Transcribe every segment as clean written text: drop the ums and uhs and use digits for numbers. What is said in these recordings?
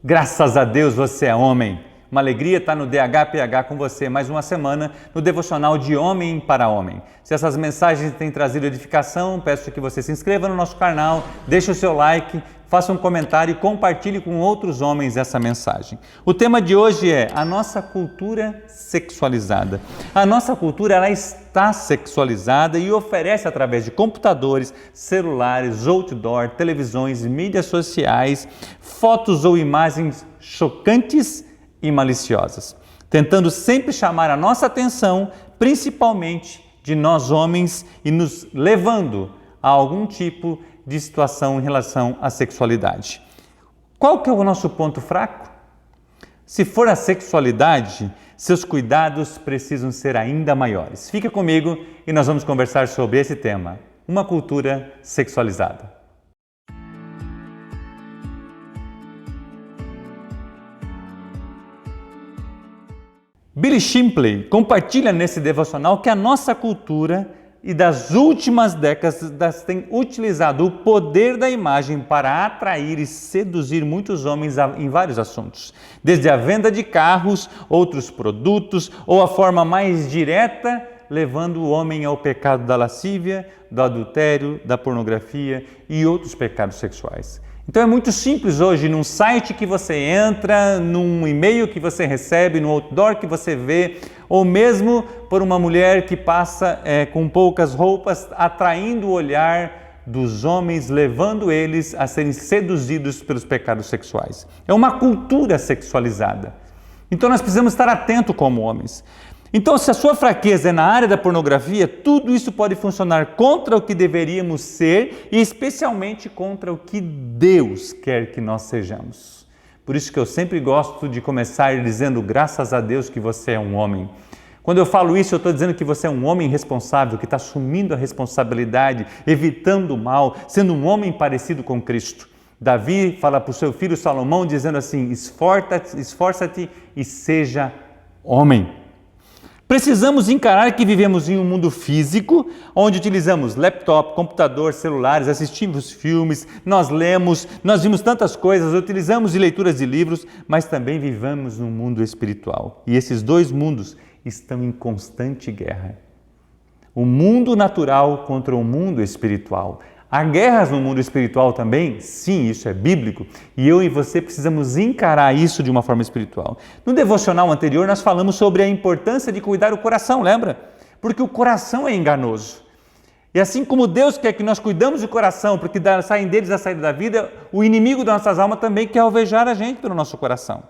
Graças a Deus você é homem. Uma alegria estar no DHPH com você mais uma semana no devocional de Homem para Homem. Se essas mensagens têm trazido edificação, peço que você se inscreva no nosso canal, deixe o seu like, faça um comentário e compartilhe com outros homens essa mensagem. O tema de hoje é a nossa cultura sexualizada. A nossa cultura ela está sexualizada e oferece através de computadores, celulares, outdoor, televisões, mídias sociais, fotos ou imagens chocantes e maliciosas, tentando sempre chamar a nossa atenção, principalmente de nós homens, e nos levando a algum tipo de situação em relação à sexualidade. Qual que é o nosso ponto fraco? Se for a sexualidade, seus cuidados precisam ser ainda maiores. Fica comigo e nós vamos conversar sobre esse tema, uma cultura sexualizada. Billy Shipley compartilha nesse devocional que a nossa cultura e das últimas décadas tem utilizado o poder da imagem para atrair e seduzir muitos homens em vários assuntos, desde a venda de carros, outros produtos ou a forma mais direta, levando o homem ao pecado da lascívia, do adultério, da pornografia e outros pecados sexuais. Então é muito simples hoje, num site que você entra, num e-mail que você recebe, no outdoor que você vê, ou mesmo por uma mulher que passa com poucas roupas, atraindo o olhar dos homens, levando eles a serem seduzidos pelos pecados sexuais. É uma cultura sexualizada. Então nós precisamos estar atentos como homens. Então, se a sua fraqueza é na área da pornografia, tudo isso pode funcionar contra o que deveríamos ser e especialmente contra o que Deus quer que nós sejamos. Por isso que eu sempre gosto de começar dizendo graças a Deus que você é um homem. Quando eu falo isso, eu estou dizendo que você é um homem responsável, que está assumindo a responsabilidade, evitando o mal, sendo um homem parecido com Cristo. Davi fala para o seu filho Salomão dizendo assim, esforça-te e seja homem. Precisamos encarar que vivemos em um mundo físico, onde utilizamos laptop, computador, celulares, assistimos filmes, nós lemos, nós vimos tantas coisas, utilizamos de leituras de livros, mas também vivemos num mundo espiritual. E esses dois mundos estão em constante guerra. O mundo natural contra o mundo espiritual. Há guerras no mundo espiritual também? Sim, isso é bíblico. E eu e você precisamos encarar isso de uma forma espiritual. No devocional anterior, nós falamos sobre a importância de cuidar do coração, lembra? Porque o coração é enganoso. E assim como Deus quer que nós cuidamos do coração, porque saem deles a saída da vida, o inimigo das nossas almas também quer alvejar a gente pelo nosso coração.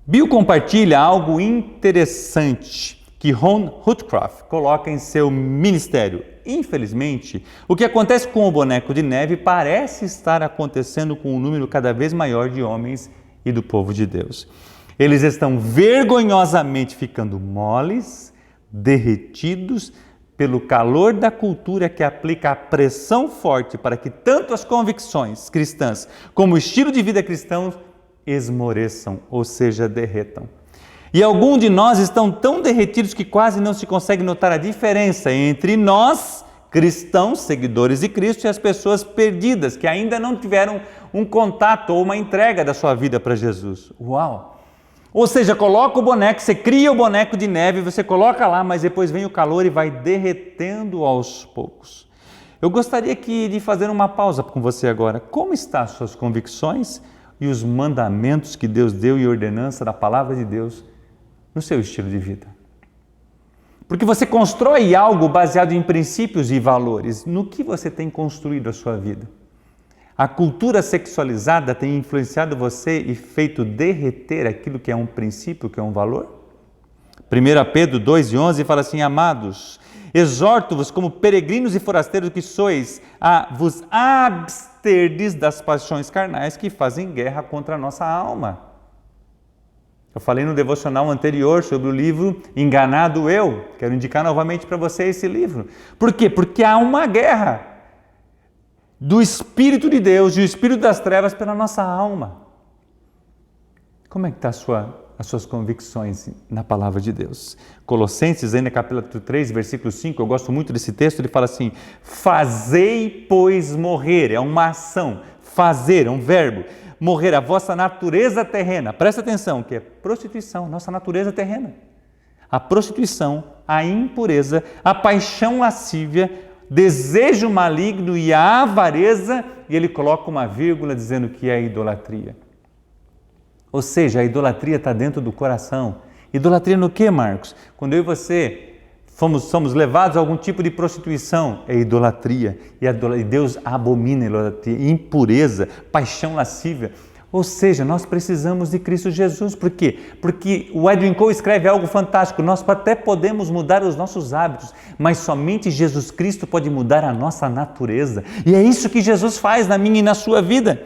Bill compartilha algo interessante que Ron Woodcroft coloca em seu ministério. Infelizmente, o que acontece com o boneco de neve parece estar acontecendo com um número cada vez maior de homens e do povo de Deus. Eles estão vergonhosamente ficando moles, derretidos pelo calor da cultura que aplica a pressão forte para que tanto as convicções cristãs como o estilo de vida cristão esmoreçam, ou seja, derretam. E alguns de nós estão tão derretidos que quase não se consegue notar a diferença entre nós, cristãos, seguidores de Cristo, e as pessoas perdidas, que ainda não tiveram um contato ou uma entrega da sua vida para Jesus. Uau! Ou seja, coloca o boneco, você cria o boneco de neve, você coloca lá, mas depois vem o calor e vai derretendo aos poucos. Eu gostaria de fazer uma pausa com você agora. Como estão as suas convicções e os mandamentos que Deus deu e ordenança da palavra de Deus no seu estilo de vida? Porque você constrói algo baseado em princípios e valores. No que você tem construído a sua vida? A cultura sexualizada tem influenciado você e feito derreter aquilo que é um princípio, que é um valor? 1 Pedro 2:11 fala assim, amados, exorto-vos como peregrinos e forasteiros que sois, a vos absterdes das paixões carnais que fazem guerra contra a nossa alma. Eu falei no devocional anterior sobre o livro Enganado Eu. Quero indicar novamente para você esse livro. Por quê? Porque há uma guerra do Espírito de Deus e o Espírito das Trevas pela nossa alma. Como é que está a sua as suas convicções na palavra de Deus. Colossenses, ainda capítulo 3, versículo 5, eu gosto muito desse texto, ele fala assim: fazei, pois, morrer, é uma ação, fazer, é um verbo, morrer a vossa natureza terrena, presta atenção, que é prostituição, nossa natureza terrena. A prostituição, a impureza, a paixão lascívia, desejo maligno e a avareza, e ele coloca uma vírgula dizendo que é a idolatria. Ou seja, a idolatria está dentro do coração. Idolatria no que, Marcos? Quando eu e você somos levados a algum tipo de prostituição, é idolatria. E Deus abomina a idolatria, impureza, paixão lascívia. Ou seja, nós precisamos de Cristo Jesus. Por quê? Porque o Edwin Cole escreve algo fantástico. Nós até podemos mudar os nossos hábitos, mas somente Jesus Cristo pode mudar a nossa natureza. E é isso que Jesus faz na minha e na sua vida.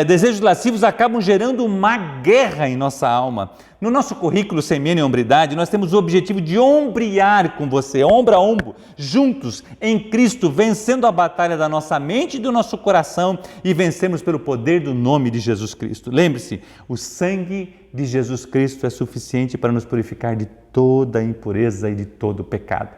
Desejos lascivos acabam gerando uma guerra em nossa alma. No nosso currículo Semeando em Hombridade, nós temos o objetivo de ombrear com você, ombro a ombro, juntos, em Cristo, vencendo a batalha da nossa mente e do nosso coração e vencemos pelo poder do nome de Jesus Cristo. Lembre-se, o sangue de Jesus Cristo é suficiente para nos purificar de toda a impureza e de todo o pecado.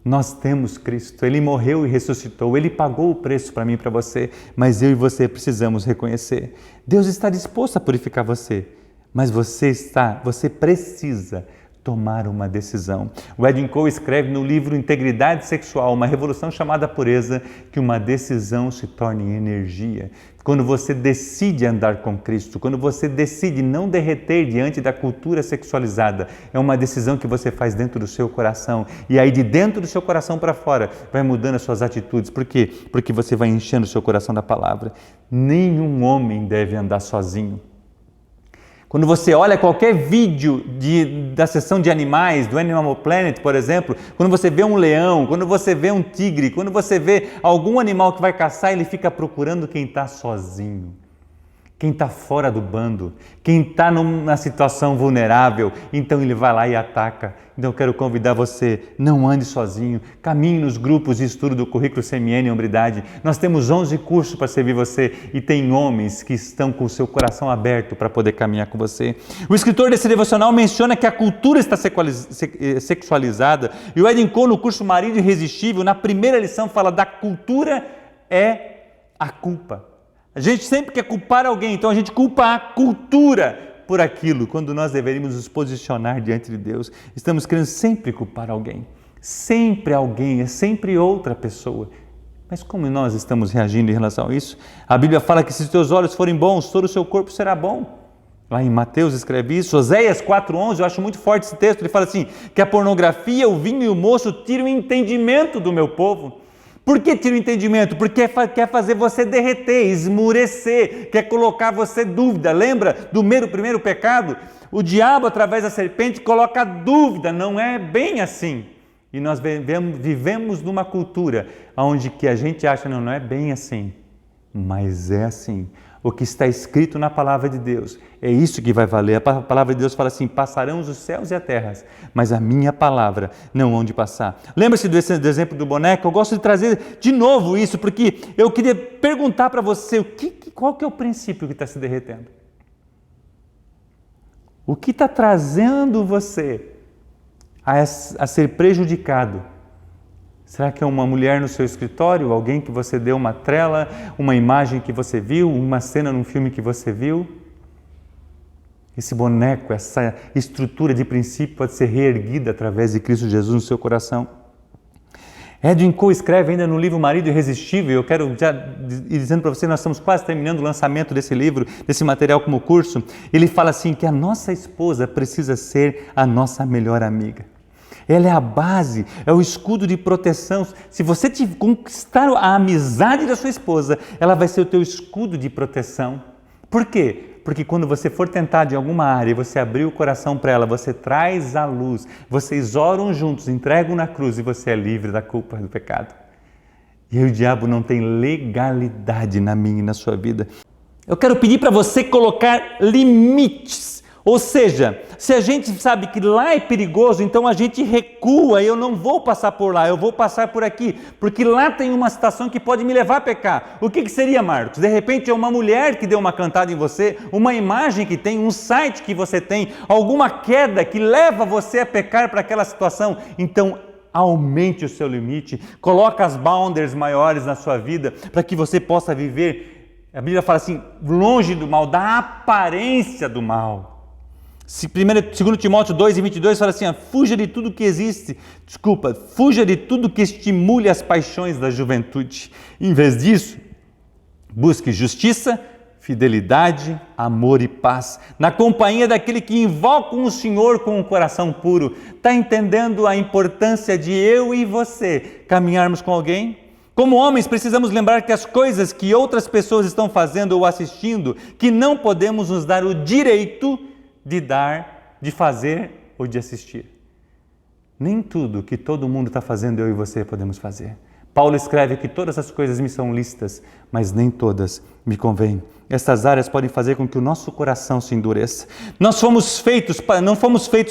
Nós temos Cristo, Ele morreu e ressuscitou, Ele pagou o preço para mim e para você, mas eu e você precisamos reconhecer. Deus está disposto a purificar você, mas você precisa tomar uma decisão. O Edwin Cole escreve no livro Integridade Sexual, uma revolução chamada pureza, que uma decisão se torne energia. Quando você decide andar com Cristo, quando você decide não derreter diante da cultura sexualizada, é uma decisão que você faz dentro do seu coração. E aí de dentro do seu coração para fora, vai mudando as suas atitudes. Por quê? Porque você vai enchendo o seu coração da palavra. Nenhum homem deve andar sozinho. Quando você olha qualquer vídeo da seção de animais, do Animal Planet, por exemplo, quando você vê um leão, quando você vê um tigre, quando você vê algum animal que vai caçar, ele fica procurando quem está sozinho, quem está fora do bando, quem está numa situação vulnerável, então ele vai lá e ataca. Então eu quero convidar você, não ande sozinho, caminhe nos grupos de estudo do currículo Semeando em Hombridade. Nós temos 11 cursos para servir você e tem homens que estão com o seu coração aberto para poder caminhar com você. O escritor desse devocional menciona que a cultura está sexualizada e o Edwin Cole, no curso Marido Irresistível, na primeira lição fala da cultura é a culpa. A gente sempre quer culpar alguém, então a gente culpa a cultura por aquilo, quando nós deveríamos nos posicionar diante de Deus. Estamos querendo sempre culpar alguém, é sempre outra pessoa. Mas como nós estamos reagindo em relação a isso? A Bíblia fala que se os teus olhos forem bons, todo o seu corpo será bom. Lá em Mateus escreve isso, Oséias 4,11, eu acho muito forte esse texto, ele fala assim, que a pornografia, o vinho e o moço tiram o entendimento do meu povo. Por que tira o entendimento? Porque quer fazer você derreter, esmurecer, quer colocar você dúvida. Lembra do primeiro pecado? O diabo, através da serpente, coloca dúvida, não é bem assim. E nós vivemos numa cultura onde que a gente acha, não é bem assim, mas é assim. O que está escrito na palavra de Deus, é isso que vai valer. A palavra de Deus fala assim, passarão os céus e a terra, mas a minha palavra não hão de passar. Lembra-se do exemplo do boneco? Eu gosto de trazer de novo isso, porque eu queria perguntar para você, qual que é o princípio que está se derretendo? O que está trazendo você a ser prejudicado? Será que é uma mulher no seu escritório, alguém que você deu uma trela, uma imagem que você viu, uma cena num filme que você viu? Esse boneco, essa estrutura de princípio pode ser reerguida através de Cristo Jesus no seu coração. Edwin Cole escreve ainda no livro Marido Irresistível, eu quero já ir dizendo para você, nós estamos quase terminando o lançamento desse livro, desse material como curso. Ele fala assim que a nossa esposa precisa ser a nossa melhor amiga. Ela é a base, é o escudo de proteção. Se você conquistar a amizade da sua esposa, ela vai ser o teu escudo de proteção. Por quê? Porque quando você for tentado em alguma área e você abrir o coração para ela, você traz a luz, vocês oram juntos, entregam na cruz e você é livre da culpa do pecado. E aí o diabo não tem legalidade na minha e na sua vida. Eu quero pedir para você colocar limites. Ou seja, se a gente sabe que lá é perigoso, então a gente recua, eu não vou passar por lá, eu vou passar por aqui, porque lá tem uma situação que pode me levar a pecar. O que seria, Marcos? De repente é uma mulher que deu uma cantada em você, uma imagem que tem, um site que você tem, alguma queda que leva você a pecar para aquela situação. Então, aumente o seu limite, coloque as boundaries maiores na sua vida, para que você possa viver, a Bíblia fala assim, longe do mal, da aparência do mal. 2 Timóteo 2:22 fala assim, fuja de tudo que estimule as paixões da juventude. Em vez disso, busque justiça, fidelidade, amor e paz, na companhia daquele que invocam o Senhor com um coração puro. Está entendendo a importância de eu e você caminharmos com alguém? Como homens, precisamos lembrar que as coisas que outras pessoas estão fazendo ou assistindo, que não podemos nos dar o direito de dar, de fazer ou de assistir. Nem tudo que todo mundo está fazendo eu e você podemos fazer. Paulo escreve que todas as coisas me são lícitas, mas nem todas me convêm. Essas áreas podem fazer com que o nosso coração se endureça. Não fomos feitos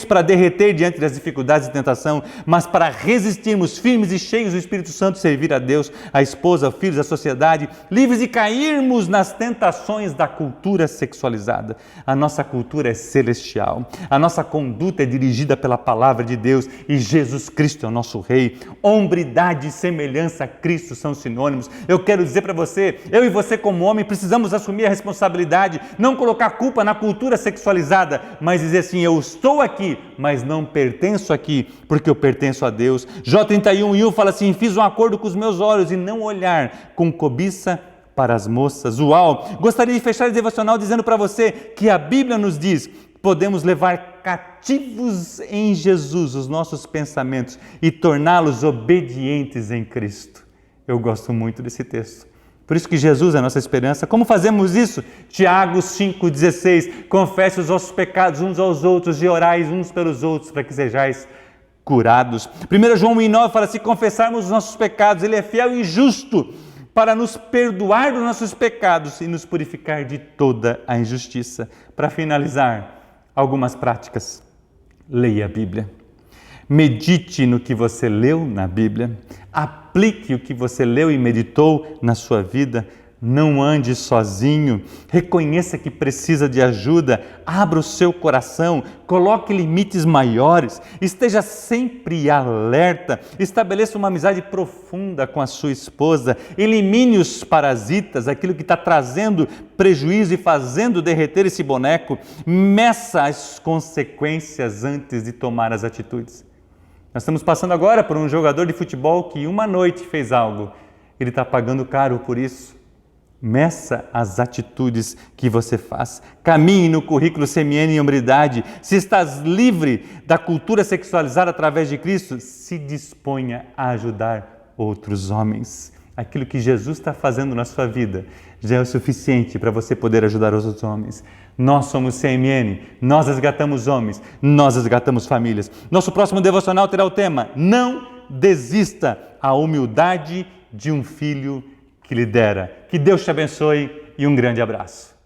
para derreter diante das dificuldades e tentação, mas para resistirmos firmes e cheios do Espírito Santo, servir a Deus, a esposa, filhos, a sociedade, livres de cairmos nas tentações da cultura sexualizada. A nossa cultura é celestial. A nossa conduta é dirigida pela palavra de Deus e Jesus Cristo é o nosso Rei. Hombridade e semelhança a Cristo são sinônimos. Eu quero dizer para você, eu e você como homem precisamos assumir a responsabilidade, não colocar culpa na cultura sexualizada, mas dizer assim, eu estou aqui, mas não pertenço aqui, porque eu pertenço a Deus. Jó 31:1 fala assim, fiz um acordo com os meus olhos e não olhar com cobiça para as moças. Uau! Gostaria de fechar o devocional dizendo para você que a Bíblia nos diz, podemos levar cativos em Jesus os nossos pensamentos e torná-los obedientes em Cristo. Eu gosto muito desse texto. Por isso que Jesus é a nossa esperança. Como fazemos isso? Tiago 5,16, confesse os vossos pecados uns aos outros e orais uns pelos outros para que sejais curados. 1 João 1,9 fala, se confessarmos os nossos pecados, Ele é fiel e justo para nos perdoar dos nossos pecados e nos purificar de toda a injustiça. Para finalizar, algumas práticas. Leia a Bíblia. Medite no que você leu na Bíblia. Aplique o que você leu e meditou na sua vida. Não ande sozinho. Reconheça que precisa de ajuda. Abra o seu coração. Coloque limites maiores. Esteja sempre alerta. Estabeleça uma amizade profunda com a sua esposa. Elimine os parasitas, aquilo que está trazendo prejuízo e fazendo derreter esse boneco. Meça as consequências antes de tomar as atitudes. Nós estamos passando agora por um jogador de futebol que uma noite fez algo. Ele está pagando caro por isso. Meça as atitudes que você faz. Caminhe no currículo CMN em hombridade. Se estás livre da cultura sexualizada através de Cristo, se disponha a ajudar outros homens. Aquilo que Jesus está fazendo na sua vida já é o suficiente para você poder ajudar os outros homens. Nós somos CMN, nós resgatamos homens, nós resgatamos famílias. Nosso próximo devocional terá o tema, não desista, a humildade de um filho que lidera. Que Deus te abençoe e um grande abraço.